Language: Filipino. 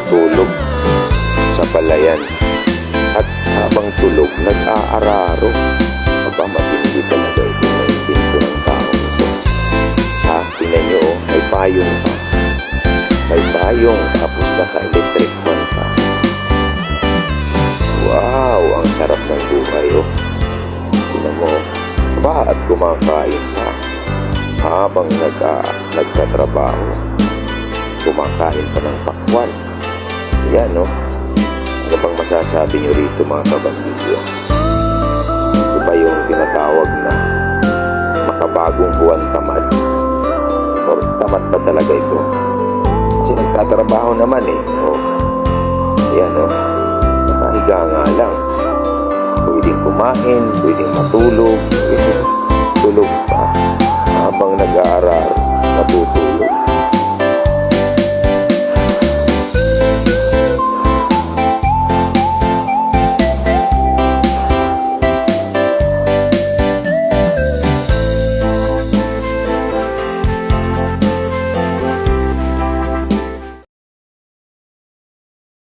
natutulog sa palayan. At habang tulog, nag-aararo. Aba, matindi talaga ito na instinto ng taong ito. Ha, tingnan nyo, may payong pa. May payong, tapos naka-electric fan pa. Wow, ang sarap ng buhay, oh. Tingnan mo, aba, at kumakain pa. Habang nagtatrabaho, kumakain pa ng pakwan. Yan, no? Ano bang masasabi nyo rito, mga kabandilyo? Ito ba yung tinatawag na makabagong buwan tamad? Or tamad ba talaga ito? Kasi nagtatrabaho naman eh. Oh. Yan, no? Nakahiga nga lang. Pwedeng kumain, pwedeng matulog, pwedeng tulog pa habang nag-aaral.